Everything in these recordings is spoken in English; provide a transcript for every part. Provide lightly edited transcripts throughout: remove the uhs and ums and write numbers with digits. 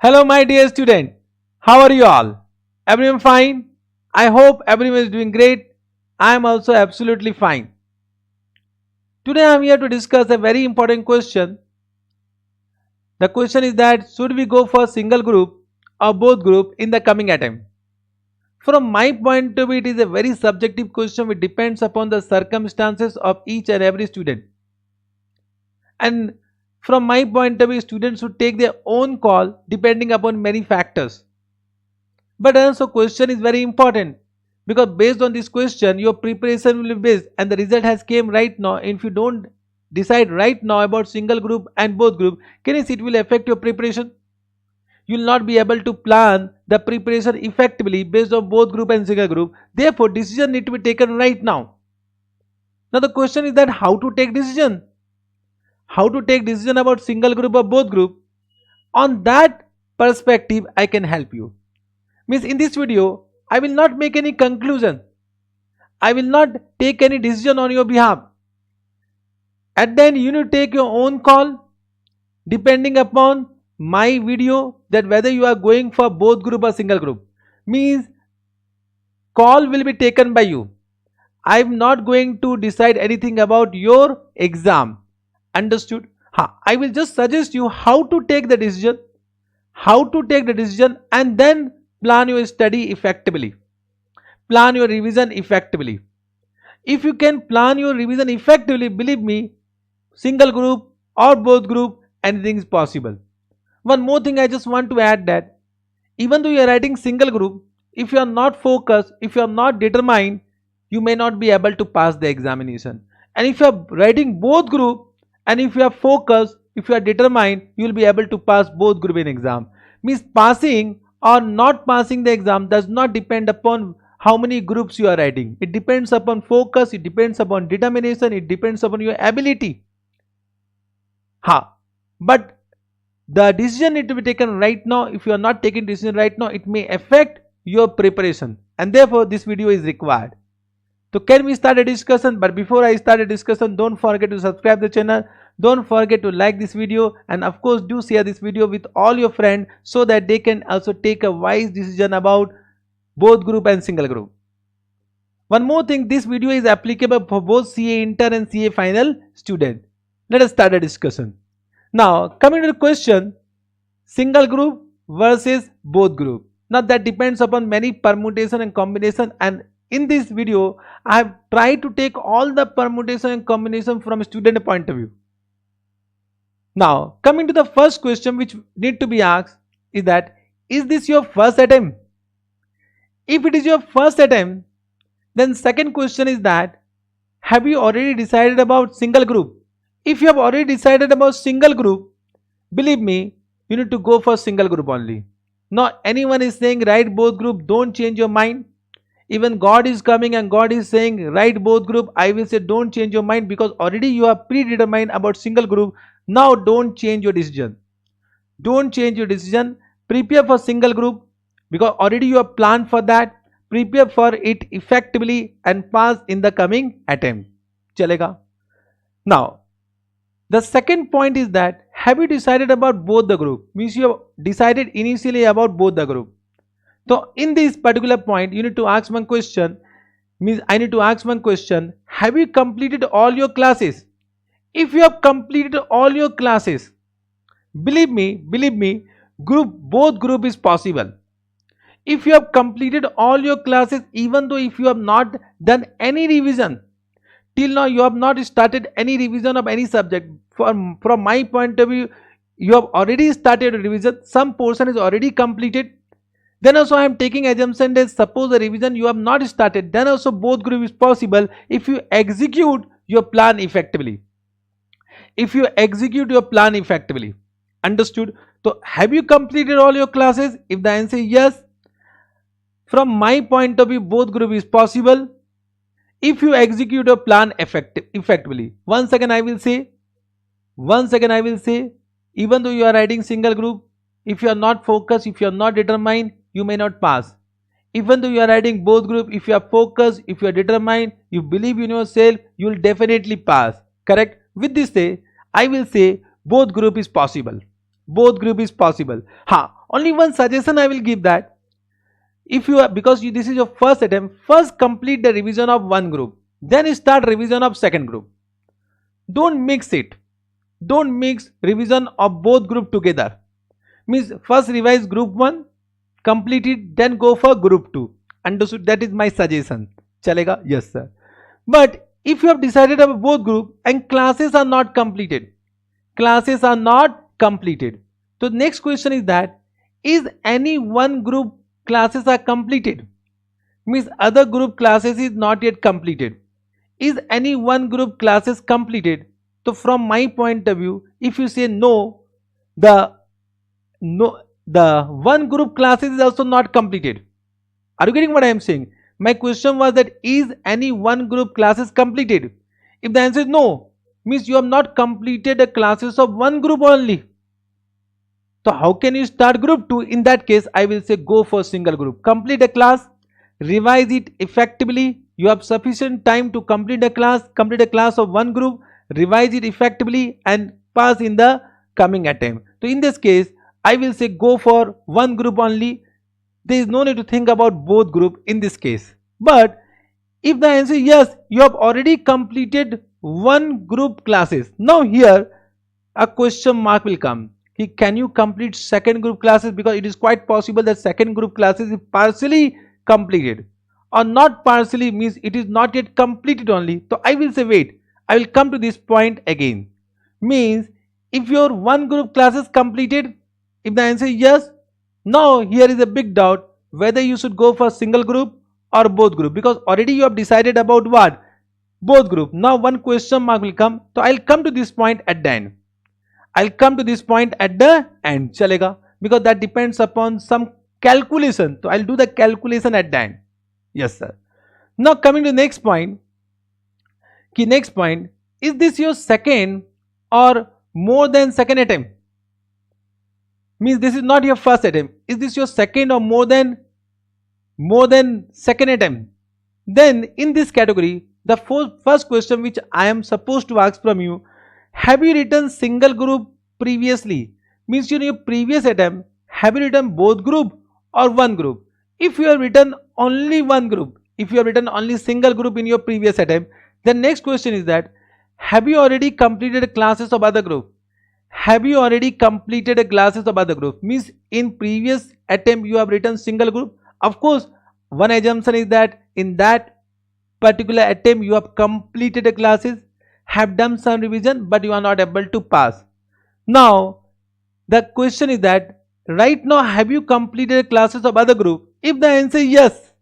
Hello, my dear student. How are you all? Everyone fine? I hope everyone is doing great. I am also absolutely fine. Today I am here to discuss a very important question. The question is that should we go for single group or both group in the coming attempt? From my point of view, it is a very subjective question which depends upon the circumstances of each and every student. And from my point of view, students should take their own call depending upon many factors. But also question is very important because based on this question your preparation will be based and the result has came right now. If you don't decide right now about single group and both group, can you see it will affect your preparation? You will not be able to plan the preparation effectively based on both group and single group. Therefore decision need to be taken right now. Now the question is that how to take decision? How to take decision about single group or both group? On that perspective I can help you. Means in this video I will not make any conclusion. I will not take any decision on your behalf. At the end you need to take your own call depending upon my video that whether you are going for both group or single group. Means call will be taken by you. I am not going to decide anything about your exam. Understood? I will just suggest you how to take the decision. How to take the decision and then plan your study effectively. Plan your revision effectively. If you can plan your revision effectively, believe me, single group or both group, anything is possible. One more thing I just want to add that even though you are writing single group, if you are not focused, if you are not determined, you may not be able to pass the examination. And if you are writing both group and if you are focused, if you are determined, you will be able to pass both group in exam. Means passing or not passing the exam does not depend upon how many groups you are writing. It depends upon focus, it depends upon determination, it depends upon your ability. But the decision need to be taken right now. If you are not taking decision right now, it may affect your preparation and therefore this video is required. So can we start a discussion? But before I start a discussion, don't forget to subscribe the channel. Don't forget to like this video and of course do share this video with all your friends so that they can also take a wise decision about both group and single group. One more thing, this video is applicable for both CA intern and CA final student. Let us start a discussion. Now coming to the question, single group versus both group. Now that depends upon many permutation and combination, and in this video I have tried to take all the permutation and combination from a student point of view. Now coming to the first question which need to be asked is that is this your first attempt? If it is your first attempt, then second question is that have you already decided about single group? If you have already decided about single group, believe me, you need to go for single group only. Not anyone is saying write both group, don't change your mind. Even God is coming and God is saying write both group, I will say don't change your mind because already you are predetermined about single group. Now don't change your decision. Don't change your decision. Prepare for single group because already you have planned for that. Prepare for it effectively and pass in the coming attempt. Chalega. Now the second point is that have you decided about both the group? Means you have decided initially about both the group. So in this particular point you need to ask one question. Means I need to ask one question, have you completed all your classes? If you have completed all your classes, believe me, both group is possible. If you have completed all your classes, even though if you have not done any revision, till now you have not started any revision of any subject, from my point of view, you have already started a revision, some portion is already completed. Then also I am taking assumption that suppose the revision you have not started, then also both group is possible if you execute your plan effectively. If you execute your plan effectively. Understood? So have you completed all your classes? If the answer is yes, from my point of view both group is possible if you execute your plan effectively. Once again I will say, even though you are writing single group, if you are not focused, if you are not determined, you may not pass. Even though you are writing both group, if you are focused, if you are determined, you believe in yourself, you will definitely pass. Correct? With this say, I will say both group is possible. both group is possible. Only one suggestion I will give, that if you are, because this is your first attempt, first complete the revision of one group, then start revision of second group. Don't mix it. Don't mix revision of both group together. Means first revise group 1, complete it, then go for group 2. Understood? That is my suggestion. Chalega? Yes sir. But if you have decided about both group and classes are not completed, so next question is that, is any one group classes are completed? Means other group classes is not yet completed. Is any one group classes completed? So from my point of view, if you say no, the one group classes is also not completed. Are you getting what I am saying? My question was that, is any one group classes completed? If the answer is no, means you have not completed the classes of one group only. So how can you start group 2? In that case, I will say go for single group. Complete a class, revise it effectively. You have sufficient time to complete a class of one group, revise it effectively and pass in the coming attempt. So in this case, I will say go for one group only. There is no need to think about both group in this case. But if the answer is yes, you have already completed one group classes. Now here a question mark will come. Can you complete second group classes? Because it is quite possible that second group classes is partially completed, or not partially, means it is not yet completed only. So I will say wait, I will come to this point again. Means if your one group classes completed, if the answer is yes, now here is a big doubt whether you should go for single group or both group, because already you have decided about what? Both group. Now one question mark will come. So I'll come to this point at the end. Chalega, because that depends upon some calculation. So I'll do the calculation at the end. Yes sir. Now coming to next point. Next point, is this your second or more than second attempt? Means this is not your first attempt. Is this your second or more than second attempt? Then in this category, the first question which I am supposed to ask from you, have you written single group previously? Means in your previous attempt, have you written both group or one group? If you have written only one group, if you have written only single group in your previous attempt, the next question is that, have you already completed classes of other group? Have you already completed classes of other group? Means in previous attempt you have written single group. Of course, one assumption is that in that particular attempt you have completed classes, have done some revision, but you are not able to pass. Now the question is that, right now have you completed classes of other group? If the answer is yes,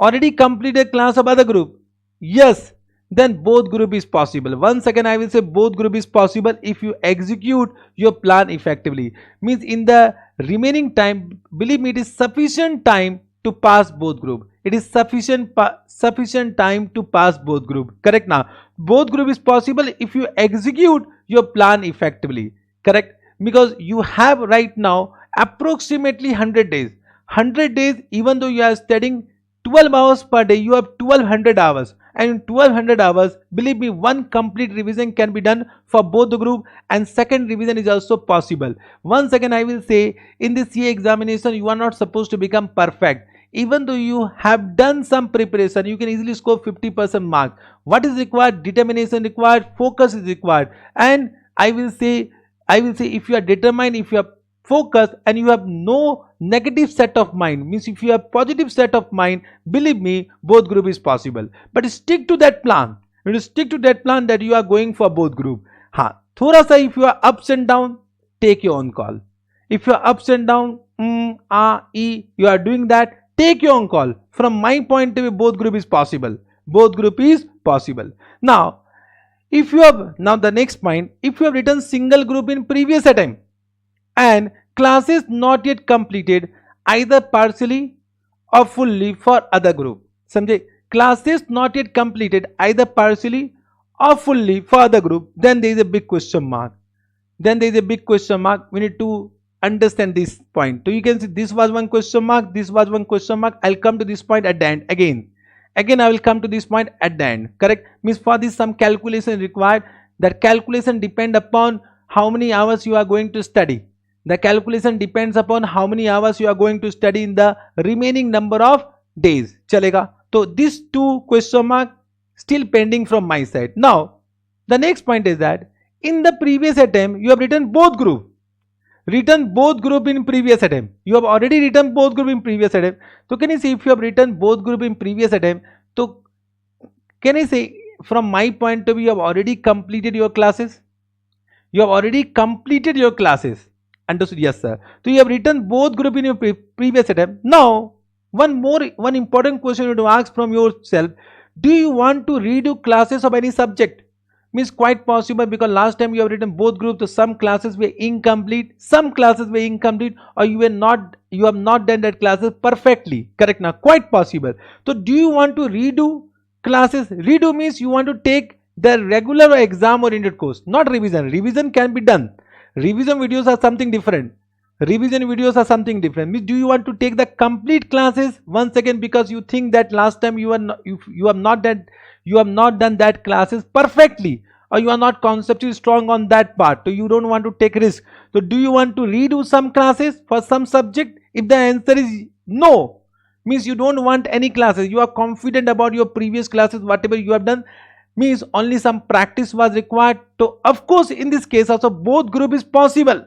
already completed class of other group, yes, then both group is possible. Once again I will say both group is possible if you execute your plan effectively. Means in the remaining time, believe me, it is sufficient time to pass both group. It is sufficient time to pass both group. Correct? Now both group is possible if you execute your plan effectively. Correct? Because you have right now approximately 100 days. 100 days, even though you are studying 12 hours per day, you have 1200 hours. And in 1200 hours, believe me, one complete revision can be done for both the group, and second revision is also possible. Once again I will say, in this CA examination you are not supposed to become perfect. Even though you have done some preparation, you can easily score 50% mark. What is required? Determination required, focus is required. And I will say if you are determined, if you are focused, and you have no negative set of mind, means if you have positive set of mind, believe me, both group is possible. But stick to that plan. You stick to that plan that you are going for both group. Thoda sa if you are ups and down, take your own call. If you are ups and down, you are doing that, take your own call. From my point of view, both group is possible. Both group is possible. Now the next point, if you have written single group in previous attempt and classes not yet completed, either partially or fully for other group. Samjhe? Classes not yet completed either partially or fully for other group, then there is a big question mark. We need to understand this point. So you can see this was one question mark, this was one question mark. I'll come to this point at the end again. I will come to this point at the end. Correct? Means for this some calculation required. That calculation depend upon how many hours you are going to study. The calculation depends upon how many hours you are going to study in the remaining number of days. Chalega. So these two question mark still pending from my side. Now the next point is that in the previous attempt you have written both group. In previous attempt. You have already written both group in previous attempt. So can you see if you have written both group in previous attempt? So can I say from my point of view you have already completed your classes? You have already completed your classes. Understood? Yes sir. So you have written both group in your previous attempt. Now one important question you have to ask from yourself. Do you want to redo classes of any subject? Means quite possible, because last time you have written both groups, so some classes were incomplete, or you have not done that classes perfectly. Correct now? Quite possible. So do you want to redo classes? Redo means you want to take the regular exam oriented course, not revision. Revision can be done. Revision videos are something different. Means do you want to take the complete classes once again, because you think that last time you have not done that classes perfectly, or you are not conceptually strong on that part, so you don't want to take risk. So do you want to redo some classes for some subject? If the answer is no, means you don't want any classes, you are confident about your previous classes, whatever you have done, means only some practice was required. So of course in this case also both group is possible.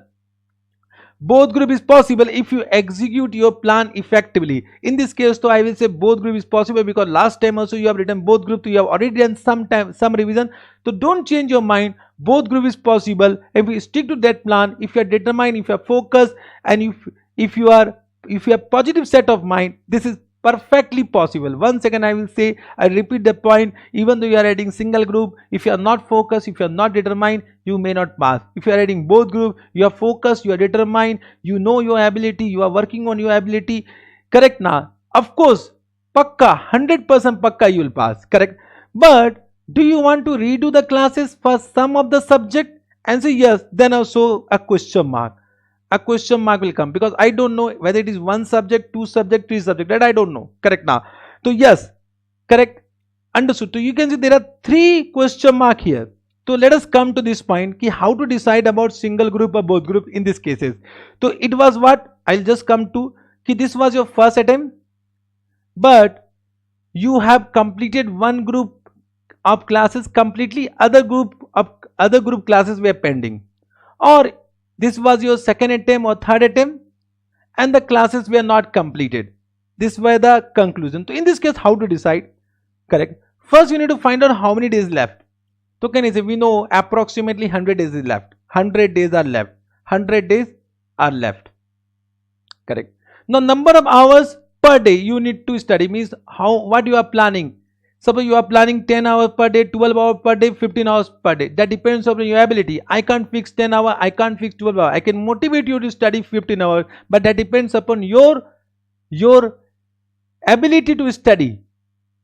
If you execute your plan effectively. In this case, so I will say both group is possible, because last time also you have written both group, so you have already done some revision. So don't change your mind. Both group is possible if you stick to that plan, if you are determined, if you are focused, and if you have positive set of mind, this is perfectly possible. Once again I will say, I repeat the point, even though you are writing single group, if you are not focused, if you are not determined, you may not pass. If you are writing both group, you are focused, you are determined, you know your ability, you are working on your ability. Correct now? Of course, pakka, 100% pakka you will pass. Correct? But do you want to redo the classes for some of the subject? Answer yes. Then also a question mark. A question mark will come, because I don't know whether it is one subject, two subject, three subject, that I don't know. Correct now? So yes, correct, understood. So you can see there are three question mark here. So let us come to this point, ki how to decide about single group or both group in these cases. So it was what I'll just come to, ki this was your first attempt, but you have completed one group of classes completely, other group classes were pending, or this was your second attempt or third attempt and the classes were not completed. This were the conclusion. So in this case, how to decide? Correct. First you need to find out how many days left. So can you say, we know approximately 100 days is left. 100 days are left. 100 days are left. Correct. Now number of hours per day you need to study, means what you are planning. Suppose you are planning 10 hours per day, 12 hours per day, 15 hours per day. That depends on your ability. I can't fix 10 hours, I can't fix 12 hours. I can motivate you to study 15 hours, but that depends upon your ability to study.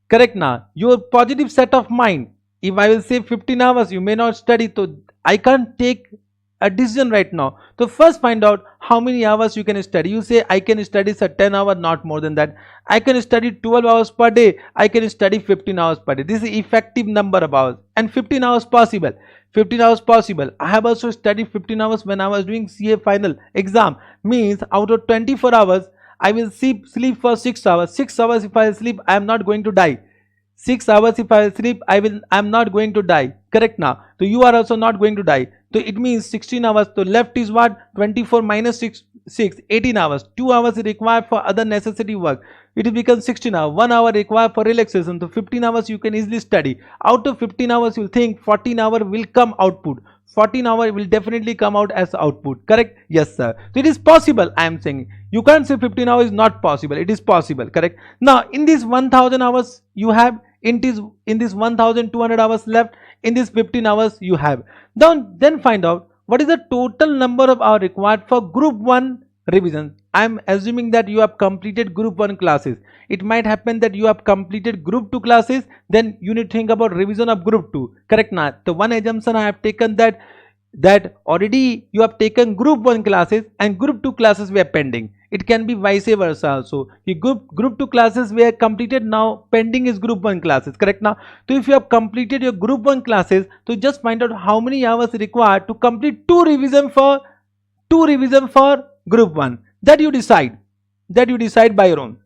Correct now? Your positive set of mind. If I will say 15 hours, you may not study, so I can't take a decision right now. So first find out how many hours you can study. You say I can study 10 hours, not more than that. I can study 12 hours per day. I can study 15 hours per day. This is effective number of hours, and 15 hours possible. 15 hours possible. I have also studied 15 hours when I was doing CA final exam. Means out of 24 hours, I will sleep for 6 hours. 6 hours if I sleep, I am not going to die. 6 hours if I sleep, I am not going to die. Correct now? So you are also not going to die. So it means 16 hours. So left is what? 24 minus 6, 18 hours. 2 hours is required for other necessary work. It becomes 16 hours. 1 hour required for relaxation. So 15 hours you can easily study. Out of 15 hours you will think 14 hours will come output. 14 hours will definitely come out as output. Correct? Yes sir. So it is possible, I am saying. You can't say 15 hours is not possible. It is possible. Correct? Now in this 1000 hours you have, in this 1200 hours left, in this 15 hours you have. Then find out what is the total number of hours required for group 1 revision. I am assuming that you have completed group 1 classes. It might happen that you have completed group 2 classes, then you need to think about revision of group 2. Correct now? The one assumption I have taken that that already you have taken group 1 classes and group 2 classes were pending. It can be vice versa also. You group 2 classes were completed, now pending is group 1 classes, correct now? So if you have completed your group 1 classes, so just find out how many hours required to complete two revision for group 1. That you decide by your own,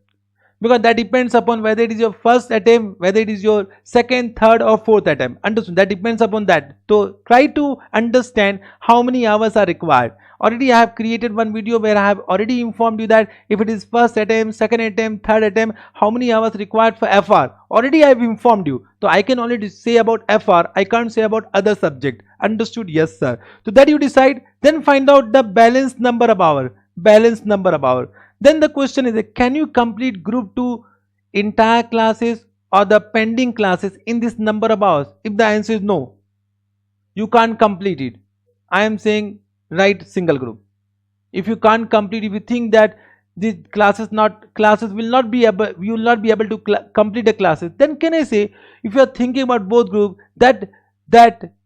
because that depends upon whether it is your first attempt, whether it is your second, third or fourth attempt. Understood? That depends upon that. So try to understand how many hours are required. Already I have created one video where I have already informed you that if it is first attempt, second attempt, third attempt, how many hours required for FR. Already I have informed you. So I can only say about FR, I can't say about other subject. Understood? Yes sir. So that you decide, then find out the balance number of hour. Then the question is, can you complete group 2 entire classes or the pending classes in this number of hours? If the answer is no, you can't complete it. I am saying write single group. If you can't complete, if you think that the classes will not be able, you will not be able to complete the classes, then can I say, if you are thinking about both group, that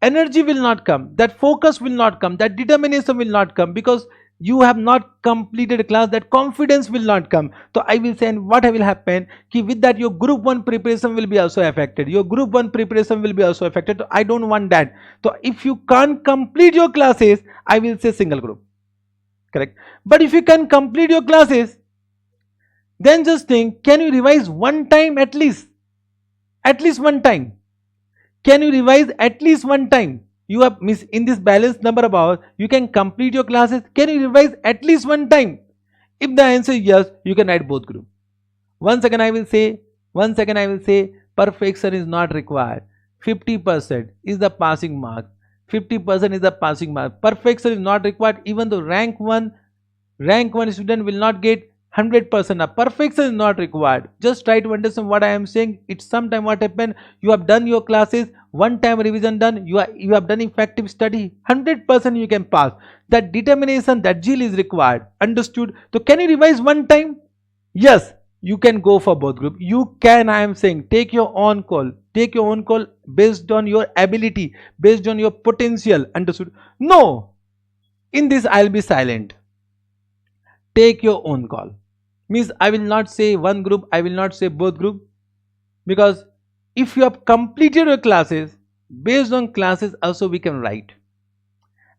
energy will not come, that focus will not come, that determination will not come, because you have not completed a class, that confidence will not come. So I will say, and what will happen, with that your group 1 preparation will be also affected. So I don't want that. So if you can't complete your classes, I will say single group, correct? But if you can complete your classes, then just think, can you revise one time at least one time? Can you revise at least one time? You have in this balanced number of hours, you can complete your classes. Can you revise at least one time? If the answer is yes, you can write both group. Once again I will say, perfection is not required. 50% is the passing mark. Perfection is not required. Even though rank 1 student will not get 100%. Perfection is not required. Just try to understand what I am saying. It's sometime what happened, you have done your classes, one time revision done, you have done effective study, 100% you can pass. That determination, that zeal is required. Understood? So can you revise one time? Yes, you can go for both group. You can, I am saying, take your own call. Based on your ability, based on your potential. Understood? No, in this I'll be silent. Take your own call. Means I will not say one group, I will not say both group, because if you have completed your classes, based on classes also we can write.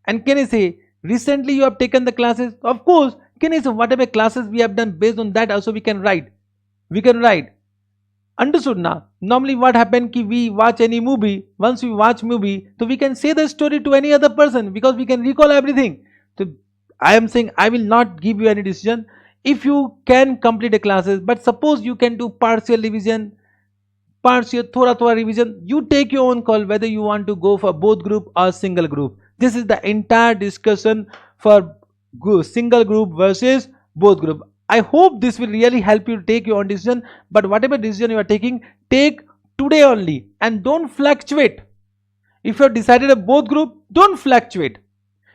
And can I say, recently you have taken the classes? Of course, can I say whatever classes we have done, based on that also we can write. Understood now? Normally what happens, we watch any movie. Once we watch movie, so we can say the story to any other person, because we can recall everything. So I am saying I will not give you any decision. If you can complete the classes, but suppose you can do partial revision, thoda revision, you take your own call whether you want to go for both group or single group. This is the entire discussion for single group versus both group. I hope this will really help you to take your own decision. But whatever decision you are taking, take today only and don't fluctuate. If you have decided a both group, don't fluctuate.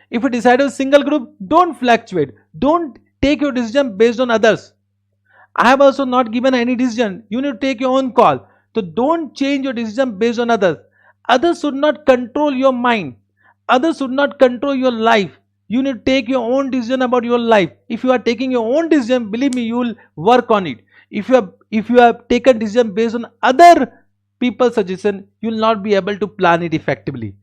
If you decide a single group, don't fluctuate. Don't take your decision based on others. I have also not given any decision. You need to take your own call. So don't change your decision based on others. Others should not control your mind. Others should not control your life. You need to take your own decision about your life. If you are taking your own decision, believe me, you will work on it. If you have taken decision based on other people's suggestion, you will not be able to plan it effectively.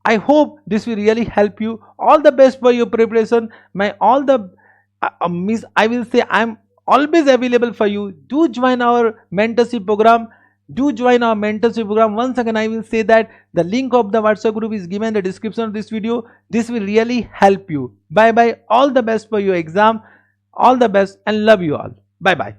I hope this will really help you. All the best for your preparation. I will say I am always available for you. Do join our mentorship program. Once again, I will say that the link of the WhatsApp group is given in the description of this video. This will really help you. Bye bye. All the best for your exam. All the best and love you all. Bye bye.